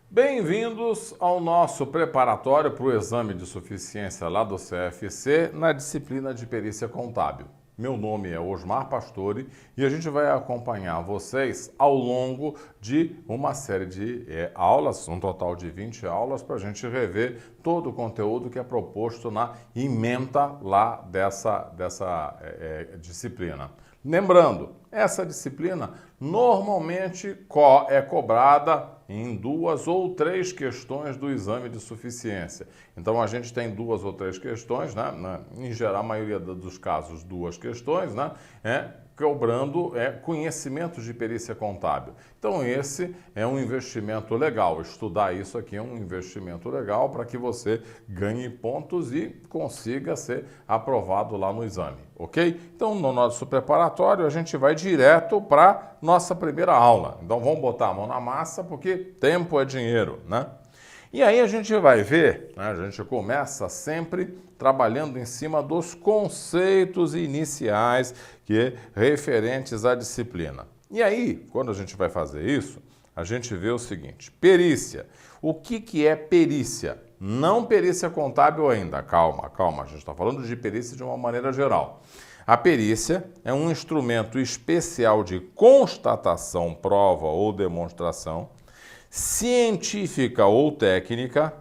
Bem-vindos ao nosso preparatório para o exame de suficiência lá do CFC na disciplina de perícia contábil. Meu nome é Osmar Pastore e a gente vai acompanhar vocês ao longo de uma série de aulas, um total de 20 aulas, para a gente rever todo o conteúdo que é proposto na ementa lá dessa disciplina. Lembrando, essa disciplina normalmente é cobrada em 2 ou 3 questões do exame de suficiência. Então, a gente tem 2 ou 3 questões, né? Em geral, a maioria dos casos, 2 questões, né? Cobrando conhecimentos de perícia contábil. Então, esse é um investimento legal. Estudar isso aqui é um investimento legal para que você ganhe pontos e consiga ser aprovado lá no exame, ok? Então, no nosso preparatório, a gente vai direto para nossa primeira aula. Então, vamos botar a mão na massa, porque tempo é dinheiro, né? E aí a gente vai ver, né, a gente começa sempre trabalhando em cima dos conceitos iniciais referentes à disciplina. E aí, quando a gente vai fazer isso, a gente vê o seguinte: perícia. O que é perícia? Não perícia contábil ainda, calma, a gente está falando de perícia de uma maneira geral. A perícia é um instrumento especial de constatação, prova ou demonstração científica ou técnica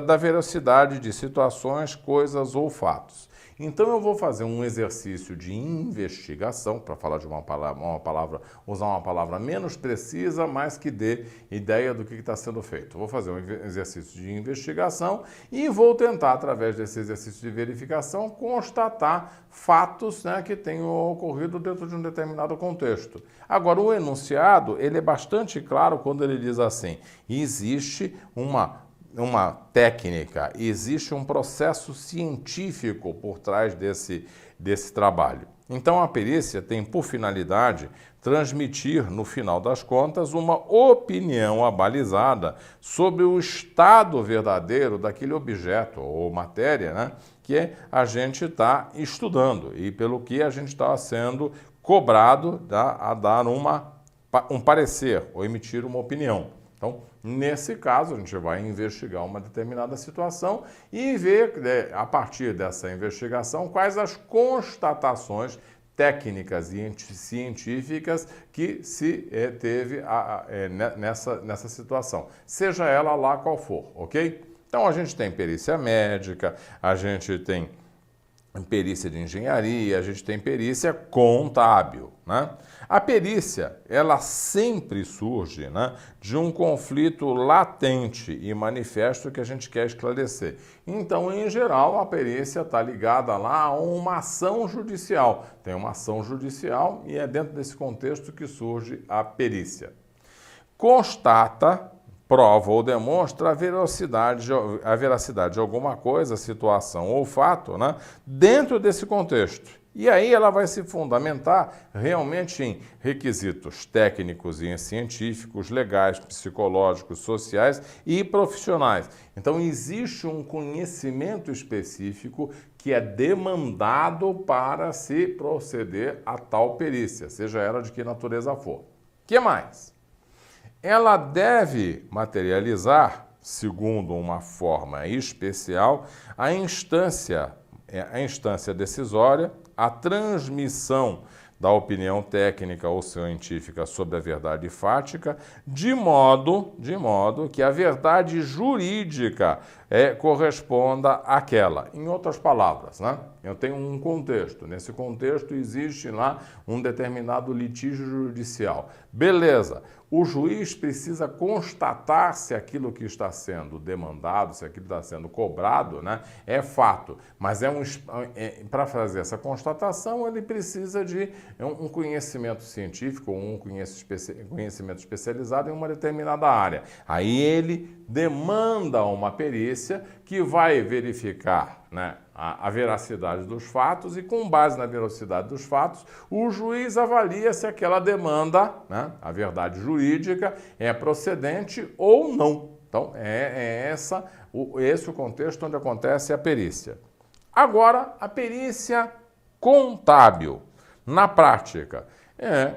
da veracidade de situações, coisas ou fatos. Então eu vou fazer um exercício de investigação, para falar de usar uma palavra menos precisa, mas que dê ideia do que está sendo feito. Vou fazer um exercício de investigação e vou tentar, através desse exercício de verificação, constatar fatos, né, que tenham ocorrido dentro de um determinado contexto. Agora, o enunciado, ele é bastante claro quando ele diz assim: existe uma técnica, existe um processo científico por trás desse trabalho. Então, a perícia tem por finalidade transmitir, no final das contas, uma opinião abalizada sobre o estado verdadeiro daquele objeto ou matéria, né, que a gente está estudando e pelo que a gente está sendo cobrado a dar um parecer ou emitir uma opinião. Então, nesse caso, a gente vai investigar uma determinada situação e ver, a partir dessa investigação, quais as constatações técnicas e científicas que se teve nessa situação, seja ela lá qual for, ok? Então, a gente tem perícia médica, a gente tem perícia de engenharia, a gente tem perícia contábil, né? A perícia, ela sempre surge, né, de um conflito latente e manifesto que a gente quer esclarecer. Então, em geral, a perícia está ligada lá a uma ação judicial. Tem uma ação judicial e é dentro desse contexto que surge a perícia. Constata, prova ou demonstra a veracidade de alguma coisa, situação ou fato, né, dentro desse contexto. E aí ela vai se fundamentar realmente em requisitos técnicos e científicos, legais, psicológicos, sociais e profissionais. Então existe um conhecimento específico que é demandado para se proceder a tal perícia, seja ela de que natureza for. O que mais? Ela deve materializar, segundo uma forma especial, a instância decisória, a transmissão da opinião técnica ou científica sobre a verdade fática, de modo que a verdade jurídica corresponda àquela. Em outras palavras, né? Eu tenho um contexto. Nesse contexto existe lá um determinado litígio judicial. Beleza. O juiz precisa constatar se aquilo que está sendo demandado, se aquilo está sendo cobrado, né, é fato. Mas para fazer essa constatação, ele precisa de um conhecimento científico, um conhecimento especializado em uma determinada área. Aí ele demanda uma perícia que vai verificar, né, a veracidade dos fatos e, com base na veracidade dos fatos, o juiz avalia se aquela demanda, né, a verdade jurídica, é procedente ou não. Então, esse o contexto onde acontece a perícia. Agora, a perícia contábil. Na prática,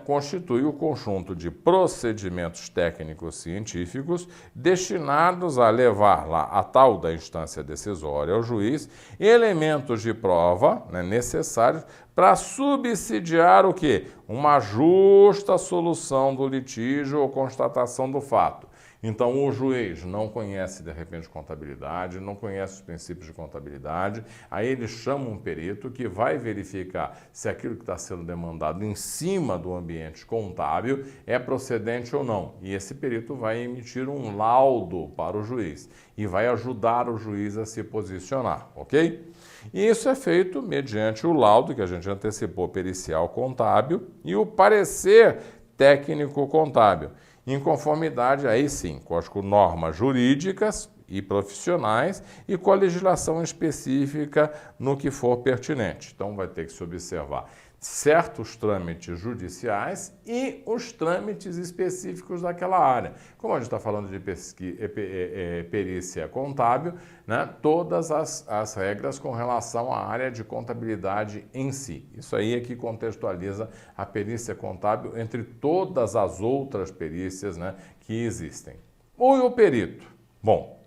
Constitui o conjunto de procedimentos técnicos científicos destinados a levar lá a tal da instância decisória ao juiz elementos de prova, né, necessários para subsidiar o quê? Uma justa solução do litígio ou constatação do fato. Então, o juiz não conhece, de repente, contabilidade, não conhece os princípios de contabilidade, aí ele chama um perito que vai verificar se aquilo que está sendo demandado em cima do ambiente contábil é procedente ou não. E esse perito vai emitir um laudo para o juiz e vai ajudar o juiz a se posicionar, ok? E isso é feito mediante o laudo, que a gente antecipou, pericial contábil, e o parecer técnico contábil, em conformidade, aí sim, com as normas jurídicas e profissionais e com a legislação específica no que for pertinente. Então, vai ter que se observar certos trâmites judiciais e os trâmites específicos daquela área. Como a gente está falando de perícia contábil, né, todas as regras com relação à área de contabilidade em si. Isso aí é que contextualiza a perícia contábil entre todas as outras perícias, né, que existem. O perito? Bom,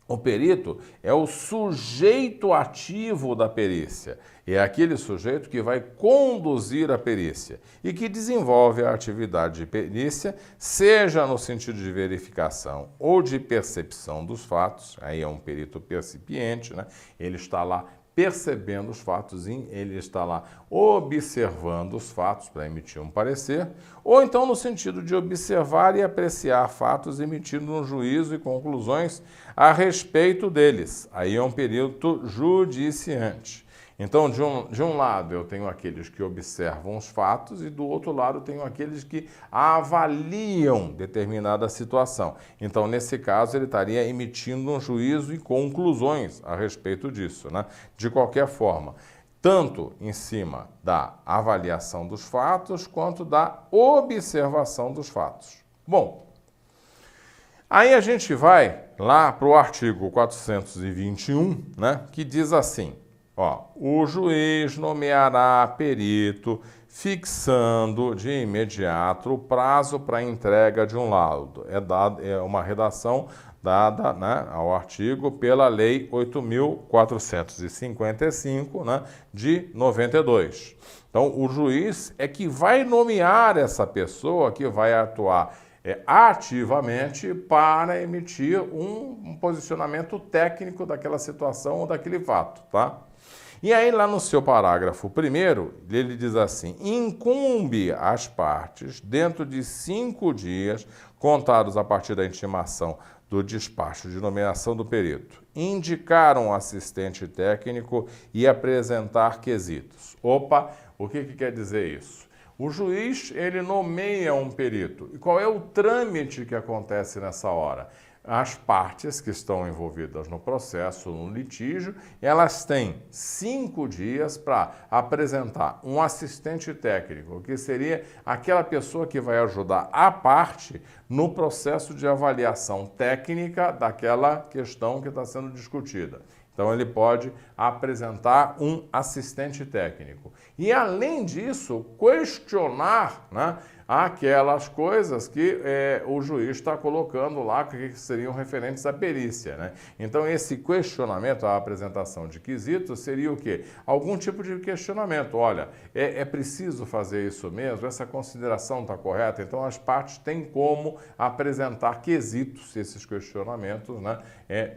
o perito é o sujeito ativo da perícia. É aquele sujeito que vai conduzir a perícia e que desenvolve a atividade de perícia, seja no sentido de verificação ou de percepção dos fatos. Aí é um perito percipiente, né? Ele está lá percebendo os fatos, ele está lá observando os fatos para emitir um parecer, ou então no sentido de observar e apreciar fatos, emitindo um juízo e conclusões a respeito deles. Aí é um perito judiciante. Então, de um lado, eu tenho aqueles que observam os fatos e do outro lado, eu tenho aqueles que avaliam determinada situação. Então, nesse caso, ele estaria emitindo um juízo e conclusões a respeito disso, né? De qualquer forma, tanto em cima da avaliação dos fatos quanto da observação dos fatos. Bom, aí a gente vai lá para o artigo 421, né, que diz assim: o juiz nomeará perito, fixando de imediato o prazo para a entrega de um laudo. É uma redação dada, né, ao artigo pela Lei 8.455, né, de 92. Então, o juiz é que vai nomear essa pessoa que vai atuar ativamente para emitir um posicionamento técnico daquela situação ou daquele fato, tá? E aí, lá no seu parágrafo 1º, ele diz assim: incumbe às partes, dentro de 5 dias, contados a partir da intimação do despacho de nomeação do perito, indicar um assistente técnico e apresentar quesitos. Opa, o que quer dizer isso? O juiz, ele nomeia um perito. E qual é o trâmite que acontece nessa hora? As partes que estão envolvidas no processo, no litígio, elas têm 5 dias para apresentar um assistente técnico, que seria aquela pessoa que vai ajudar a parte no processo de avaliação técnica daquela questão que está sendo discutida. Então, ele pode apresentar um assistente técnico. E, além disso, questionar, né, aquelas coisas que o juiz está colocando lá, que seriam referentes à perícia, né? Então, esse questionamento, a apresentação de quesitos, seria o quê? Algum tipo de questionamento. Olha, é preciso fazer isso mesmo? Essa consideração está correta? Então, as partes têm como apresentar quesitos, esses questionamentos, né?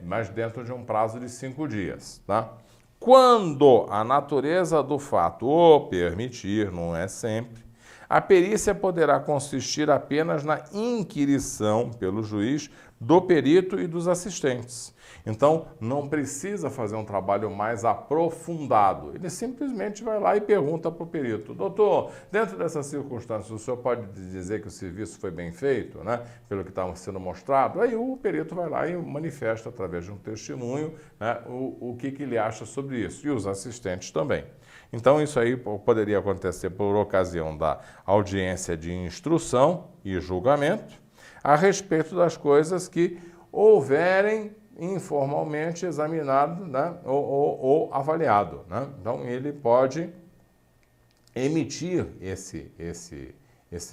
Mas dentro de um prazo de 5 dias, tá? Quando a natureza do fato o permitir, não é sempre, a perícia poderá consistir apenas na inquirição pelo juiz do perito e dos assistentes. Então, não precisa fazer um trabalho mais aprofundado. Ele simplesmente vai lá e pergunta para o perito: doutor, dentro dessas circunstâncias, o senhor pode dizer que o serviço foi bem feito, né, pelo que está sendo mostrado? Aí o perito vai lá e manifesta, através de um testemunho, né, o que ele acha sobre isso. E os assistentes também. Então, isso aí poderia acontecer por ocasião da audiência de instrução e julgamento a respeito das coisas que houverem informalmente examinado, né, ou avaliado, né? Então, ele pode emitir esse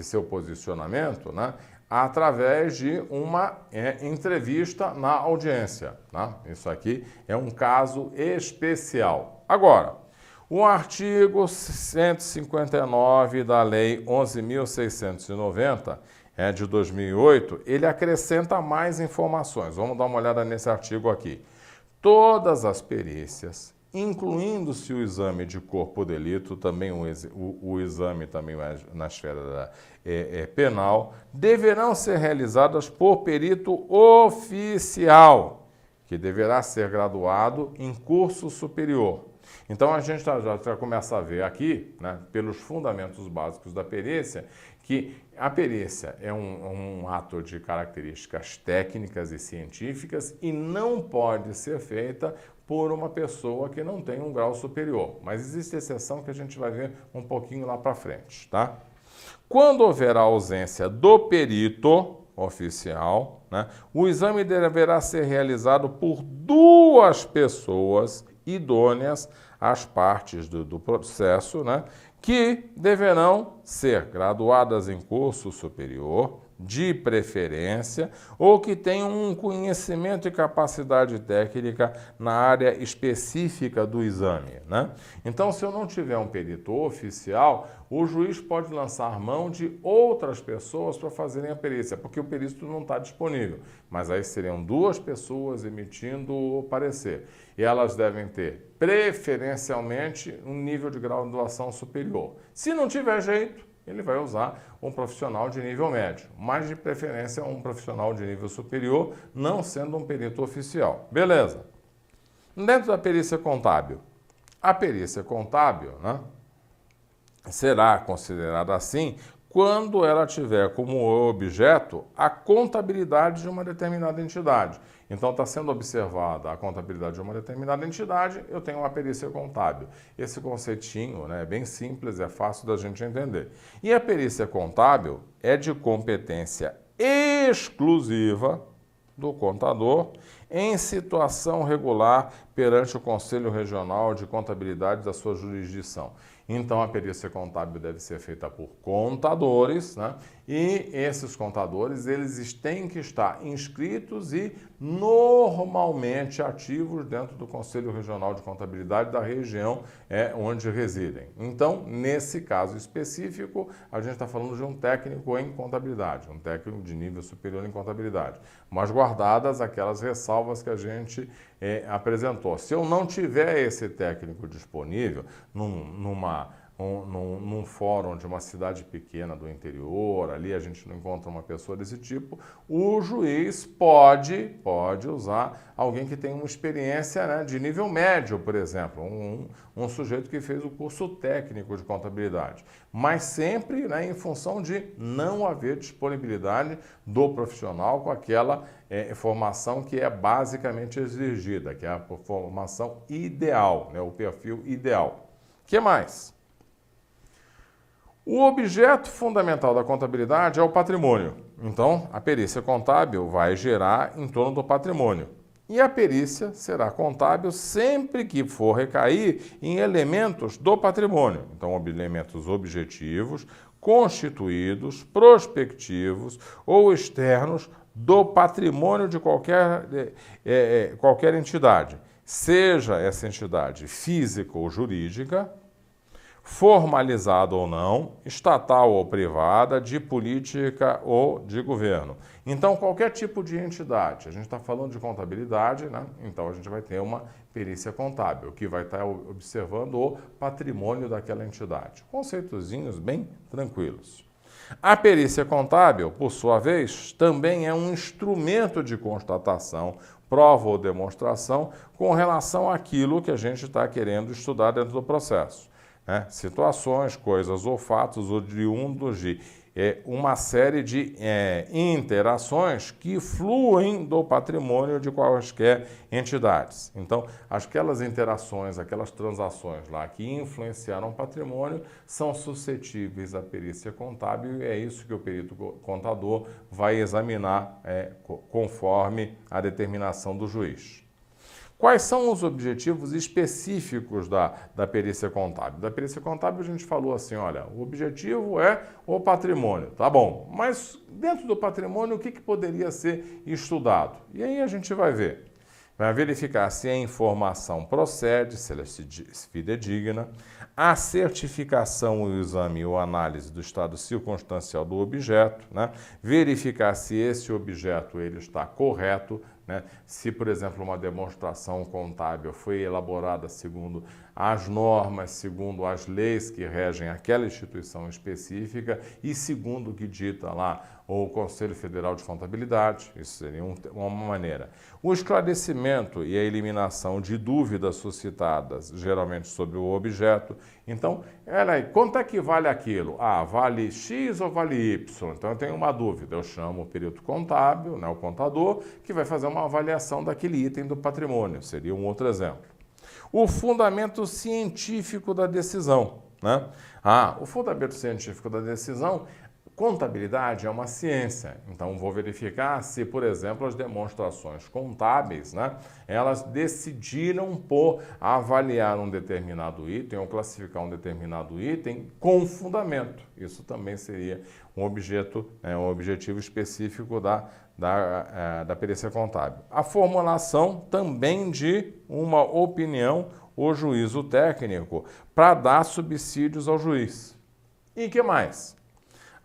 seu posicionamento, né, através de uma entrevista na audiência. Né? Isso aqui é um caso especial. Agora, o artigo 159 da Lei 11.690, de 2008, ele acrescenta mais informações. Vamos dar uma olhada nesse artigo aqui. Todas as perícias, incluindo-se o exame de corpo de delito, também o exame também na esfera penal, deverão ser realizadas por perito oficial, que deverá ser graduado em curso superior. Então a gente já começa a ver aqui, né, pelos fundamentos básicos da perícia, que a perícia é um ato de características técnicas e científicas e não pode ser feita por uma pessoa que não tem um grau superior. Mas existe exceção que a gente vai ver um pouquinho lá para frente, tá? Quando houver a ausência do perito oficial, né, o exame deverá ser realizado por duas pessoas idôneas às partes do processo, né, que deverão ser graduadas em curso superior, de preferência, ou que tenham um conhecimento e capacidade técnica na área específica do exame, né? Então, se eu não tiver um perito oficial, o juiz pode lançar mão de outras pessoas para fazerem a perícia, porque o perito não está disponível. Mas aí seriam duas pessoas emitindo o parecer. E elas devem ter, preferencialmente, um nível de graduação superior. Se não tiver jeito, ele vai usar um profissional de nível médio, mas de preferência um profissional de nível superior, não sendo um perito oficial. Beleza. Dentro da perícia contábil, a perícia contábil, né, será considerada assim quando ela tiver como objeto a contabilidade de uma determinada entidade. Então, está sendo observada a contabilidade de uma determinada entidade, eu tenho uma perícia contábil. Esse conceitinho, né, é bem simples, é fácil da gente entender. E a perícia contábil é de competência exclusiva do contador em situação regular perante o Conselho Regional de Contabilidade da sua jurisdição. Então, a perícia contábil deve ser feita por contadores, né? E esses contadores, eles têm que estar inscritos e normalmente ativos dentro do Conselho Regional de Contabilidade da região onde residem. Então, nesse caso específico, a gente está falando de um técnico em contabilidade, um técnico de nível superior em contabilidade, mas guardadas aquelas ressalvas que a gente apresentou. Se eu não tiver esse técnico disponível num fórum de uma cidade pequena do interior, ali a gente não encontra uma pessoa desse tipo, o juiz pode usar alguém que tem uma experiência, né, de nível médio, por exemplo, um sujeito que fez o curso técnico de contabilidade, mas sempre, né, em função de não haver disponibilidade do profissional com aquela formação que é basicamente exigida, que é a formação ideal, né, o perfil ideal. O que mais? O objeto fundamental da contabilidade é o patrimônio. Então, a perícia contábil vai gerar em torno do patrimônio. E a perícia será contábil sempre que for recair em elementos do patrimônio. Então, elementos objetivos, constituídos, prospectivos ou externos do patrimônio de qualquer entidade. Seja essa entidade física ou jurídica, formalizada ou não, estatal ou privada, de política ou de governo. Então, qualquer tipo de entidade, a gente está falando de contabilidade, né? Então a gente vai ter uma perícia contábil, que vai estar observando o patrimônio daquela entidade. Conceitozinhos bem tranquilos. A perícia contábil, por sua vez, também é um instrumento de constatação, prova ou demonstração com relação àquilo que a gente está querendo estudar dentro do processo. Situações, coisas ou fatos oriundos de uma série de interações que fluem do patrimônio de quaisquer entidades. Então, aquelas interações, aquelas transações lá que influenciaram o patrimônio são suscetíveis à perícia contábil e é isso que o perito contador vai examinar conforme a determinação do juiz. Quais são os objetivos específicos da perícia contábil? Da perícia contábil a gente falou assim, olha, o objetivo é o patrimônio, tá bom, mas dentro do patrimônio o que poderia ser estudado? E aí a gente vai ver. Vai verificar se a informação procede, se ela é fidedigna, a certificação, o exame ou análise do estado circunstancial do objeto, né? Verificar se esse objeto ele está correto, né? Se, por exemplo, uma demonstração contábil foi elaborada segundo as normas, segundo as leis que regem aquela instituição específica e segundo o que dita lá o Conselho Federal de Contabilidade, isso seria uma maneira. O esclarecimento e a eliminação de dúvidas suscitadas, geralmente sobre o objeto. Então, quanto é que vale aquilo? Ah, vale X ou vale Y? Então, eu tenho uma dúvida. Eu chamo o perito contábil, né, o contador, que vai fazer uma avaliação daquele item do patrimônio. Seria um outro exemplo. O fundamento científico da decisão, né? O fundamento científico da decisão, contabilidade é uma ciência, então vou verificar se, por exemplo, as demonstrações contábeis, né, elas decidiram por avaliar um determinado item ou classificar um determinado item com fundamento. Isso também seria um objetivo específico da perícia contábil. A formulação também de uma opinião ou juízo técnico para dar subsídios ao juiz. E que mais?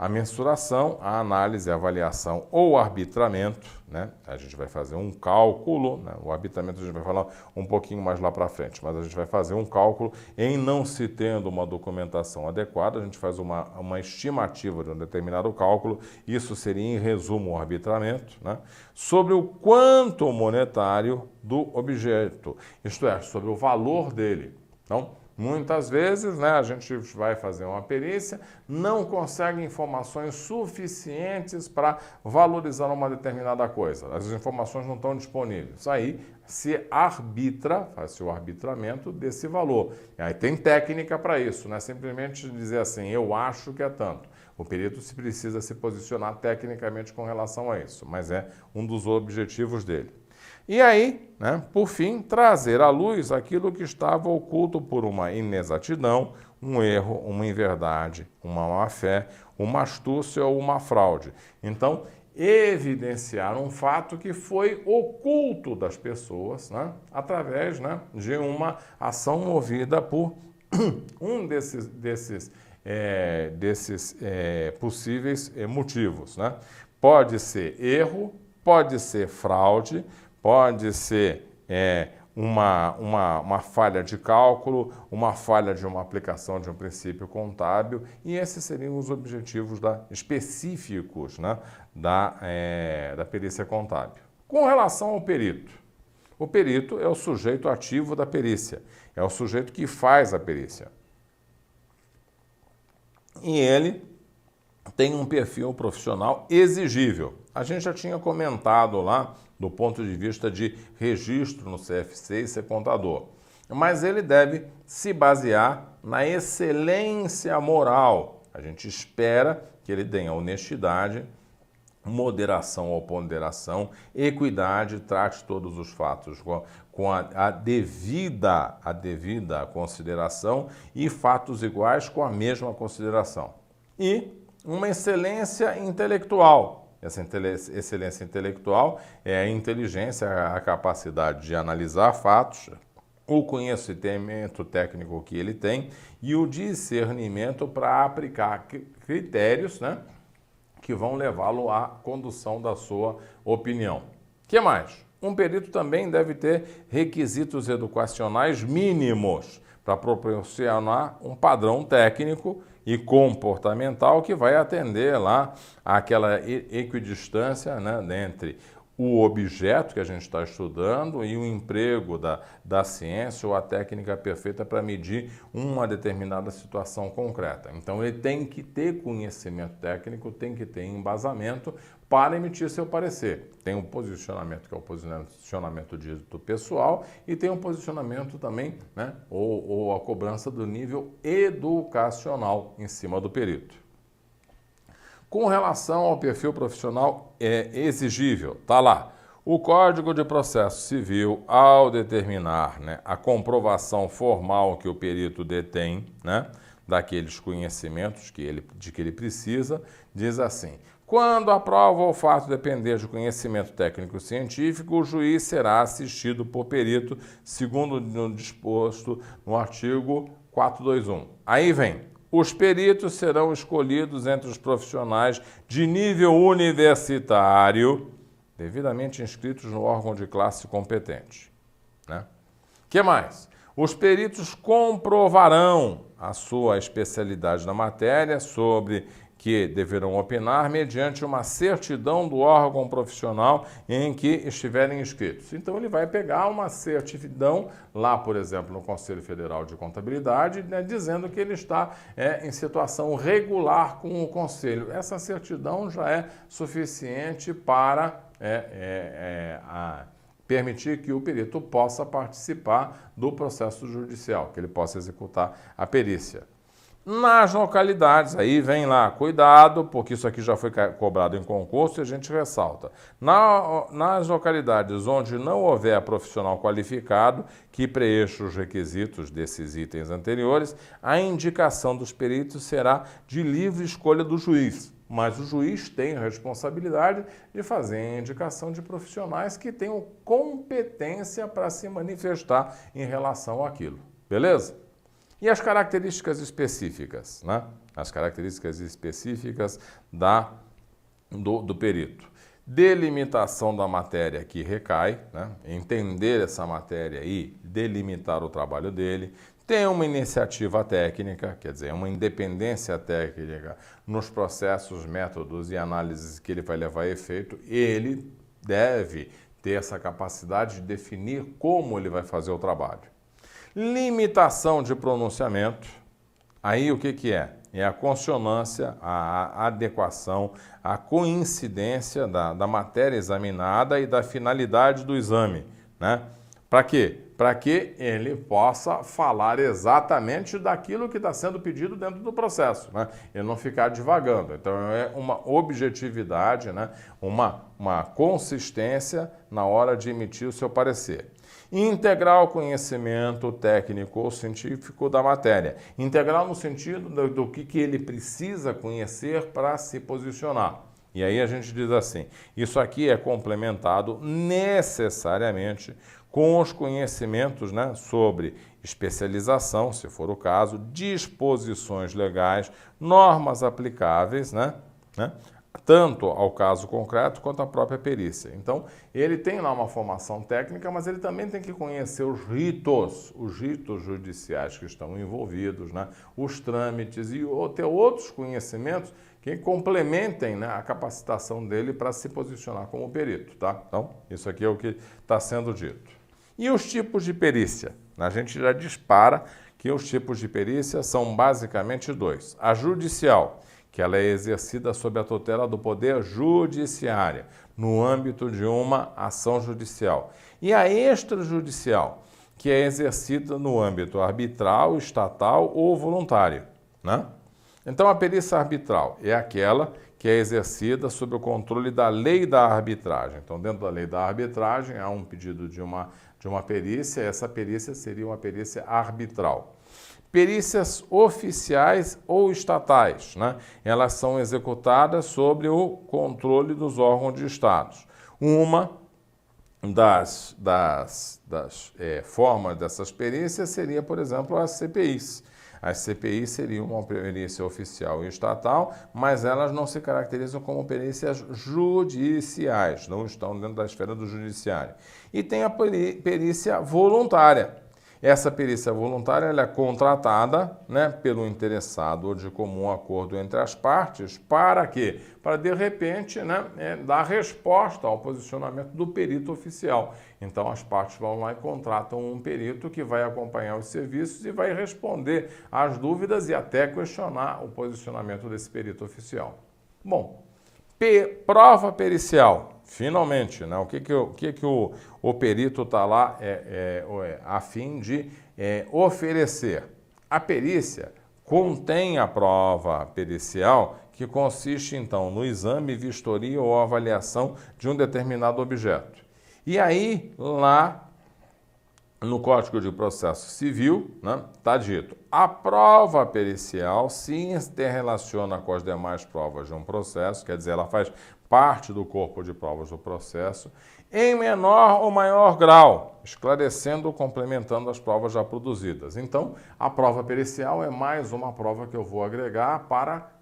A mensuração, a análise, a avaliação ou arbitramento, né? A gente vai fazer um cálculo, né? O arbitramento a gente vai falar um pouquinho mais lá para frente, mas a gente vai fazer um cálculo em não se tendo uma documentação adequada, a gente faz uma estimativa de um determinado cálculo, isso seria em resumo o arbitramento, né? Sobre o quanto monetário do objeto, isto é, sobre o valor dele. Então, muitas vezes, né, a gente vai fazer uma perícia, não consegue informações suficientes para valorizar uma determinada coisa. As informações não estão disponíveis. Aí se arbitra, faz-se o arbitramento desse valor. E aí tem técnica para isso, não é simplesmente dizer assim, eu acho que é tanto. O perito se precisa se posicionar tecnicamente com relação a isso, mas é um dos objetivos dele. E aí, né, por fim, trazer à luz aquilo que estava oculto por uma inexatidão, um erro, uma inverdade, uma má-fé, uma astúcia ou uma fraude. Então, evidenciar um fato que foi oculto das pessoas, né, através, né, de uma ação movida por um desses possíveis motivos, né? Pode ser erro, pode ser fraude, pode ser uma falha de cálculo, uma falha de uma aplicação de um princípio contábil, e esses seriam os objetivos específicos, né, da perícia contábil. Com relação ao perito, o perito é o sujeito ativo da perícia, é o sujeito que faz a perícia. E ele tem um perfil profissional exigível. A gente já tinha comentado lá do ponto de vista de registro no CFC e ser contador. Mas ele deve se basear na excelência moral. A gente espera que ele tenha honestidade, moderação ou ponderação, equidade, trate todos os fatos com a devida consideração e fatos iguais com a mesma consideração. E uma excelência intelectual. Essa excelência intelectual é a inteligência, a capacidade de analisar fatos, o conhecimento técnico que ele tem e o discernimento para aplicar critérios, né, que vão levá-lo à condução da sua opinião. O que mais? Um perito também deve ter requisitos educacionais mínimos para proporcionar um padrão técnico e comportamental que vai atender lá aquela equidistância, né, entre o objeto que a gente está estudando e o emprego da ciência ou a técnica perfeita para medir uma determinada situação concreta. Então, ele tem que ter conhecimento técnico, tem que ter embasamento para emitir seu parecer. Tem um posicionamento que é o posicionamento dito pessoal e tem um posicionamento também, né, ou a cobrança do nível educacional em cima do perito. Com relação ao perfil profissional exigível, tá lá. O Código de Processo Civil, ao determinar, né, a comprovação formal que o perito detém, né, daqueles conhecimentos de que ele precisa, diz assim: quando a prova ou fato depender de conhecimento técnico-científico, o juiz será assistido por perito, segundo o disposto no artigo 421. Aí vem: os peritos serão escolhidos entre os profissionais de nível universitário, devidamente inscritos no órgão de classe competente. Né? Que mais? Os peritos comprovarão a sua especialidade na matéria, sobre que deverão opinar mediante uma certidão do órgão profissional em que estiverem inscritos. Então ele vai pegar uma certidão lá, por exemplo, no Conselho Federal de Contabilidade, né, dizendo que ele está em situação regular com o Conselho. Essa certidão já é suficiente para permitir que o perito possa participar do processo judicial, que ele possa executar a perícia. Nas localidades, aí vem lá, cuidado, porque isso aqui já foi cobrado em concurso e a gente ressalta. Nas localidades onde não houver profissional qualificado que preencha os requisitos desses itens anteriores, a indicação dos peritos será de livre escolha do juiz. Mas o juiz tem a responsabilidade de fazer a indicação de profissionais que tenham competência para se manifestar em relação àquilo. Beleza? E as características específicas, né? As características específicas do perito. Delimitação da matéria que recai, né? Entender essa matéria e delimitar o trabalho dele. Tem uma iniciativa técnica, quer dizer, uma independência técnica nos processos, métodos e análises que ele vai levar a efeito. Ele deve ter essa capacidade de definir como ele vai fazer o trabalho. Limitação de pronunciamento. Aí o que é? É a consonância, a adequação, a coincidência da matéria examinada e da finalidade do exame, né? Para quê? Para que ele possa falar exatamente daquilo que está sendo pedido dentro do processo, né? Ele não ficar divagando. Então é uma objetividade, né? Uma consistência na hora de emitir o seu parecer. Integrar o conhecimento técnico ou científico da matéria. Integrar no sentido do que ele precisa conhecer para se posicionar. E aí a gente diz assim: isso aqui é complementado necessariamente com os conhecimentos, né, sobre especialização, se for o caso, disposições legais, normas aplicáveis, né, tanto ao caso concreto quanto à própria perícia. Então, ele tem lá uma formação técnica, mas ele também tem que conhecer os ritos judiciais que estão envolvidos, né, os trâmites e ter outros conhecimentos que complementem, né, a capacitação dele para se posicionar como perito, tá? Então, isso aqui é o que está sendo dito. E os tipos de perícia? A gente já dispara que os tipos de perícia são basicamente dois. A judicial, que ela é exercida sob a tutela do Poder Judiciário, no âmbito de uma ação judicial. E a extrajudicial, que é exercida no âmbito arbitral, estatal ou voluntário, né? Então, a perícia arbitral é aquela que é exercida sob o controle da lei da arbitragem. Então, dentro da lei da arbitragem, há um pedido de uma perícia, essa perícia seria uma perícia arbitral. Perícias oficiais ou estatais, né? Elas são executadas sob o controle dos órgãos de Estados. Uma das formas dessas perícias seria, por exemplo, as CPIs. As CPIs seriam uma perícia oficial e estatal, mas elas não se caracterizam como perícias judiciais, não estão dentro da esfera do judiciário. E tem a perícia voluntária. Essa perícia voluntária ela é contratada, né, pelo interessado ou de comum acordo entre as partes. Para quê? Para, de repente, né, dar resposta ao posicionamento do perito oficial. Então, as partes vão lá e contratam um perito que vai acompanhar os serviços e vai responder às dúvidas e até questionar o posicionamento desse perito oficial. Bom, prova pericial. Finalmente, né? O que o perito está lá a fim de oferecer? A perícia contém a prova pericial que consiste, então, no exame, vistoria ou avaliação de um determinado objeto. E aí, lá no Código de Processo Civil, né, está dito, a prova pericial se interrelaciona com as demais provas de um processo, quer dizer, ela faz parte do corpo de provas do processo, em menor ou maior grau, esclarecendo ou complementando as provas já produzidas. Então, a prova pericial é mais uma prova que eu vou agregar para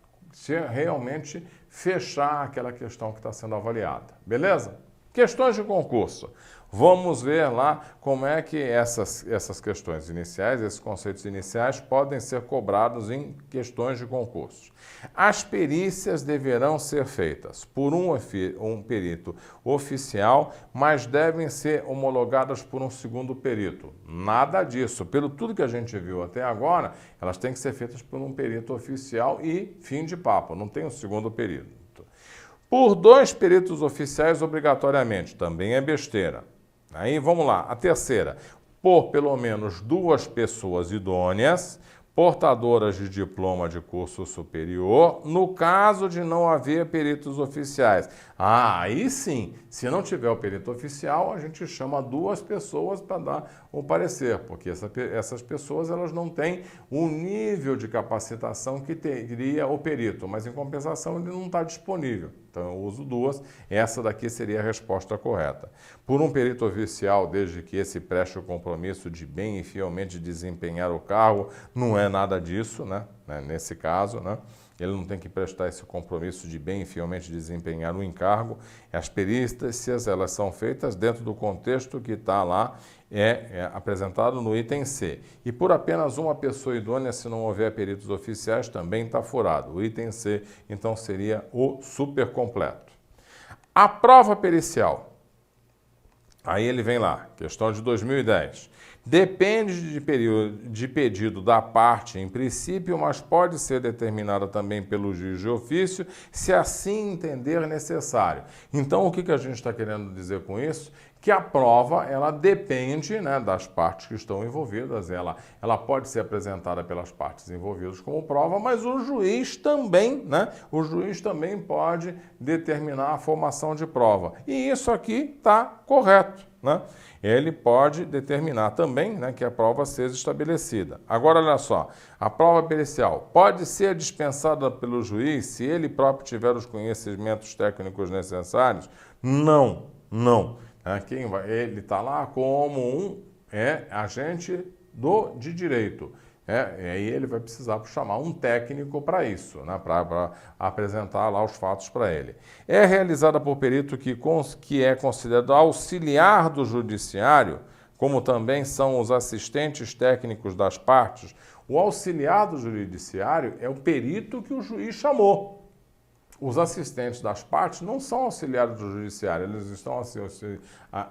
realmente fechar aquela questão que está sendo avaliada. Beleza? Questões de concurso. Vamos ver lá como é que essas questões iniciais, esses conceitos iniciais, podem ser cobrados em questões de concurso. As perícias deverão ser feitas por um perito oficial, mas devem ser homologadas por um segundo perito. Nada disso. Pelo tudo que a gente viu até agora, elas têm que ser feitas por um perito oficial e fim de papo, não tem um segundo perito. Por 2 peritos oficiais obrigatoriamente, também é besteira. Aí vamos lá, a terceira, por pelo menos 2 pessoas idôneas, portadoras de diploma de curso superior, no caso de não haver peritos oficiais. Aí sim, se não tiver o perito oficial, a gente chama 2 pessoas para dar o parecer, porque essas pessoas elas não têm o nível de capacitação que teria o perito, mas em compensação ele não está disponível. Então eu uso 2, essa daqui seria a resposta correta. Por um perito oficial, desde que esse preste o compromisso de bem e fielmente desempenhar o cargo, não é nada disso, né? Nesse caso, né? Ele não tem que prestar esse compromisso de bem e fielmente desempenhar o encargo. As perícias, elas são feitas dentro do contexto que está lá, apresentado no item C. E por apenas uma pessoa idônea, se não houver peritos oficiais, também está furado. O item C, então, seria o super completo. A prova pericial. Aí ele vem lá, questão de 2010. Depende de pedido da parte em princípio, mas pode ser determinada também pelo juiz de ofício, se assim entender necessário. Então, o que a gente está querendo dizer com isso? Que a prova, ela depende, né, das partes que estão envolvidas, ela pode ser apresentada pelas partes envolvidas como prova, mas o juiz também, né, o juiz também pode determinar a formação de prova. E isso aqui está correto, né? Ele pode determinar também, né, que a prova seja estabelecida. Agora, olha só, a prova pericial pode ser dispensada pelo juiz se ele próprio tiver os conhecimentos técnicos necessários? Não. Ele está lá como um agente de direito. Aí ele vai precisar chamar um técnico para isso, né, para apresentar lá os fatos para ele. É realizada por perito que é considerado auxiliar do judiciário, como também são os assistentes técnicos das partes. O auxiliar do judiciário é o perito que o juiz chamou. Os assistentes das partes não são auxiliares do judiciário, eles estão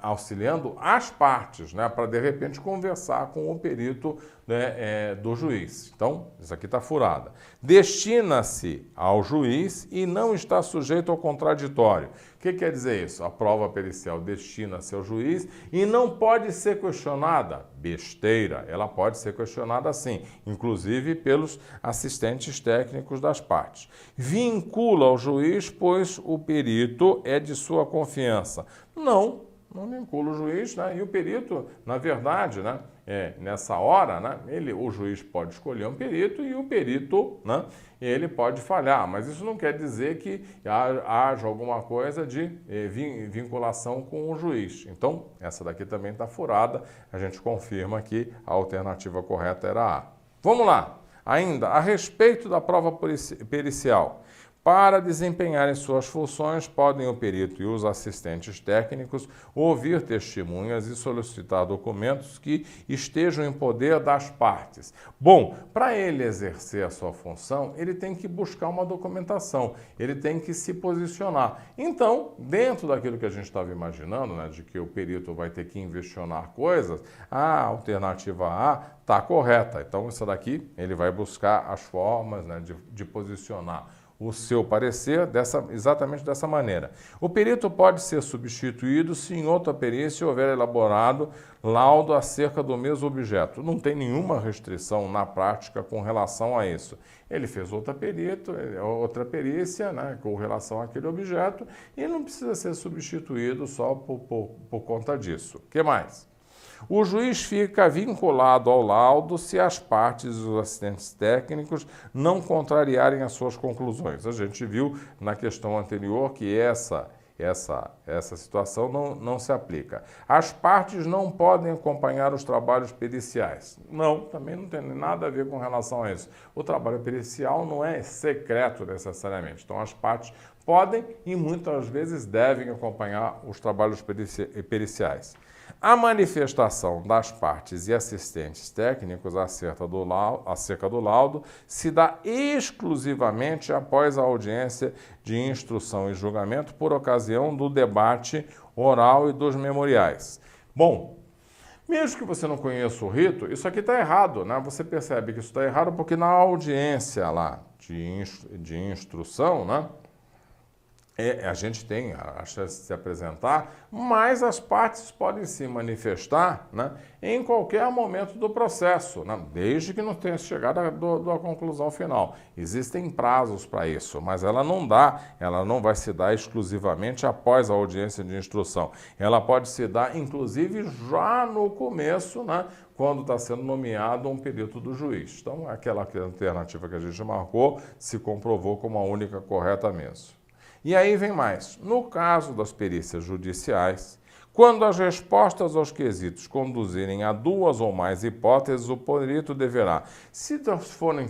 auxiliando as partes, né, para de repente conversar com o perito, né, do juiz. Então, isso aqui está furada. Destina-se ao juiz e não está sujeito ao contraditório. O que quer dizer isso? A prova pericial destina-se ao juiz e não pode ser questionada. Besteira, ela pode ser questionada sim, inclusive pelos assistentes técnicos das partes. Vincula ao juiz, pois o perito é de sua confiança. Não vincula o juiz, né? E o perito, na verdade, né, nessa hora, né, o juiz pode escolher um perito e o perito, né, ele pode falhar, mas isso não quer dizer que haja alguma coisa de vinculação com o juiz. Então, essa daqui também está furada, a gente confirma que a alternativa correta era A. Vamos lá, ainda a respeito da prova pericial. Para desempenharem suas funções, podem o perito e os assistentes técnicos ouvir testemunhas e solicitar documentos que estejam em poder das partes. Bom, para ele exercer a sua função, ele tem que buscar uma documentação, ele tem que se posicionar. Então, dentro daquilo que a gente estava imaginando, né, de que o perito vai ter que investigar coisas, a alternativa A está correta. Então, isso daqui ele vai buscar as formas, né, de posicionar o seu parecer exatamente dessa maneira. O perito pode ser substituído se em outra perícia houver elaborado laudo acerca do mesmo objeto. Não tem nenhuma restrição na prática com relação a isso. Ele fez outra perícia, né, com relação àquele objeto e ele não precisa ser substituído só por conta disso. O que mais? O juiz fica vinculado ao laudo se as partes e os assistentes técnicos não contrariarem as suas conclusões. A gente viu na questão anterior que essa situação não se aplica. As partes não podem acompanhar os trabalhos periciais. Não, também não tem nada a ver com relação a isso. O trabalho pericial não é secreto necessariamente. Então, as partes podem e muitas vezes devem acompanhar os trabalhos periciais. A manifestação das partes e assistentes técnicos acerca do laudo se dá exclusivamente após a audiência de instrução e julgamento por ocasião do debate oral e dos memoriais. Bom, mesmo que você não conheça o rito, isso aqui está errado, né? Você percebe que isso está errado porque na audiência lá de instrução, né? A gente tem a chance de se apresentar, mas as partes podem se manifestar, né, em qualquer momento do processo, né, desde que não tenha chegado à conclusão final. Existem prazos para isso, mas ela não vai se dar exclusivamente após a audiência de instrução. Ela pode se dar, inclusive, já no começo, né, quando está sendo nomeado um perito do juiz. Então, aquela alternativa que a gente marcou se comprovou como a única correta mesmo. E aí vem mais. No caso das perícias judiciais, quando as respostas aos quesitos conduzirem a duas ou mais hipóteses, o perito deverá, se forem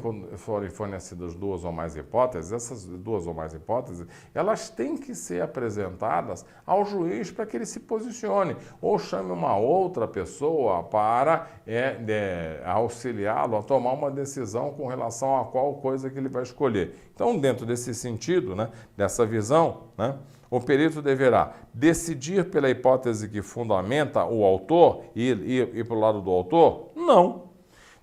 fornecidas duas ou mais hipóteses, essas duas ou mais hipóteses, elas têm que ser apresentadas ao juiz para que ele se posicione, ou chame uma outra pessoa para auxiliá-lo a tomar uma decisão com relação a qual coisa que ele vai escolher. Então, dentro desse sentido, né, dessa visão, né, o perito deverá decidir pela hipótese que fundamenta o autor e ir para o lado do autor? Não.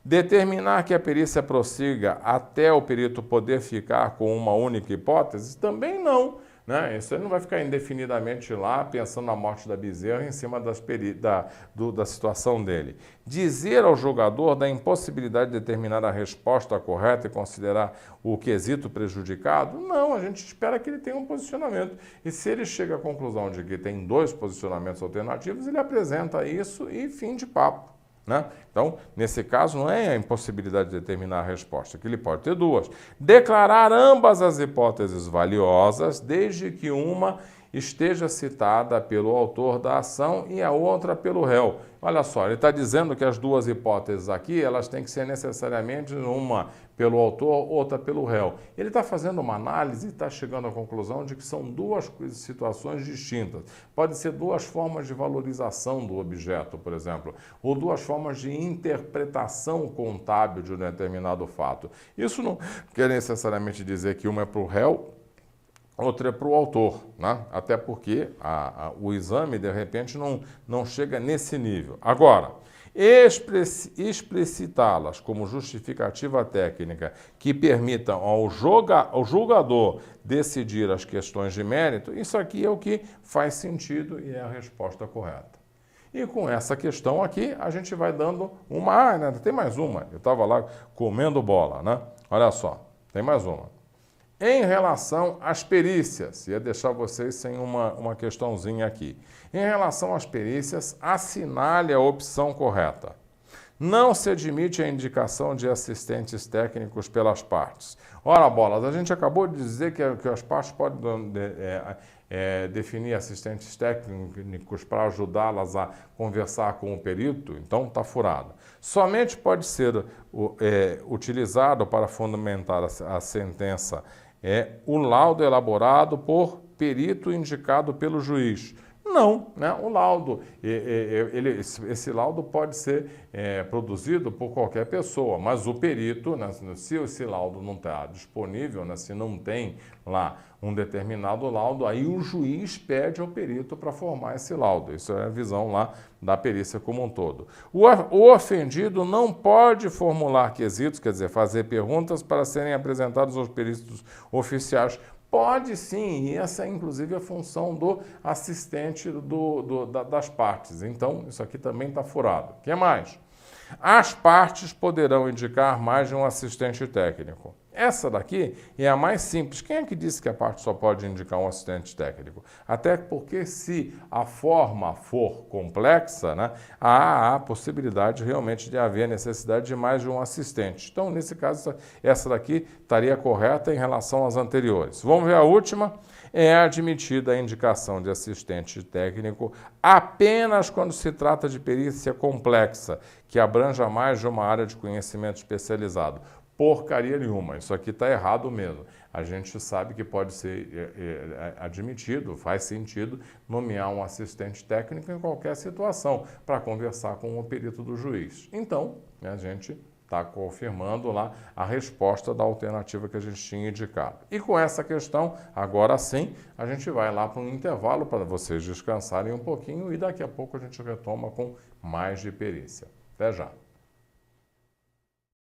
Determinar que a perícia prossiga até o perito poder ficar com uma única hipótese? Também não. Né? Isso ele não vai ficar indefinidamente lá pensando na morte da bezerra em cima da situação dele. Dizer ao julgador da impossibilidade de determinar a resposta correta e considerar o quesito prejudicado? Não, a gente espera que ele tenha um posicionamento. E se ele chega à conclusão de que tem dois posicionamentos alternativos, ele apresenta isso e fim de papo. Né? Então, nesse caso, não é a impossibilidade de determinar a resposta, que ele pode ter duas. Declarar ambas as hipóteses valiosas, desde que uma esteja citada pelo autor da ação e a outra pelo réu. Olha só, ele está dizendo que as duas hipóteses aqui, elas têm que ser necessariamente uma pelo autor, outra pelo réu. Ele está fazendo uma análise e está chegando à conclusão de que são duas situações distintas. Pode ser duas formas de valorização do objeto, por exemplo, ou duas formas de interpretação contábil de um determinado fato. Isso não quer necessariamente dizer que uma é para o réu, outra é para o autor, né? Até porque o exame, de repente, não chega nesse nível. Agora, explicitá-las como justificativa técnica que permitam ao julgador decidir as questões de mérito, isso aqui é o que faz sentido e é a resposta correta. E com essa questão aqui, a gente vai dando uma... né? Tem mais uma. Eu estava lá comendo bola, né? Olha só, tem mais uma. Em relação às perícias, ia deixar vocês sem uma questãozinha aqui. Em relação às perícias, assinale a opção correta. Não se admite a indicação de assistentes técnicos pelas partes. Ora, bolas, a gente acabou de dizer que as partes podem definir assistentes técnicos para ajudá-las a conversar com o perito, então está furado. Somente pode ser utilizado para fundamentar a sentença o laudo elaborado por perito indicado pelo juiz. Não, né? O laudo, esse laudo pode ser produzido por qualquer pessoa, mas o perito, né, se esse laudo não está disponível, né, se não tem lá um determinado laudo, aí o juiz pede ao perito para formar esse laudo. Isso é a visão lá da perícia como um todo. O ofendido não pode formular quesitos, quer dizer, fazer perguntas para serem apresentados aos peritos oficiais. Pode sim, e essa é inclusive a função do assistente das partes. Então, isso aqui também está furado. O que mais? As partes poderão indicar mais de um assistente técnico. Essa daqui é a mais simples. Quem é que disse que a parte só pode indicar um assistente técnico? Até porque se a forma for complexa, né, há a possibilidade realmente de haver necessidade de mais de um assistente. Então, nesse caso, essa daqui estaria correta em relação às anteriores. Vamos ver a última? É admitida a indicação de assistente técnico apenas quando se trata de perícia complexa, que abranja mais de uma área de conhecimento especializado. Porcaria nenhuma, isso aqui está errado mesmo. A gente sabe que pode ser admitido, faz sentido nomear um assistente técnico em qualquer situação para conversar com o perito do juiz. Então, a gente está confirmando lá a resposta da alternativa que a gente tinha indicado. E com essa questão, agora sim, a gente vai lá para um intervalo para vocês descansarem um pouquinho e daqui a pouco a gente retoma com mais de perícia. Até já!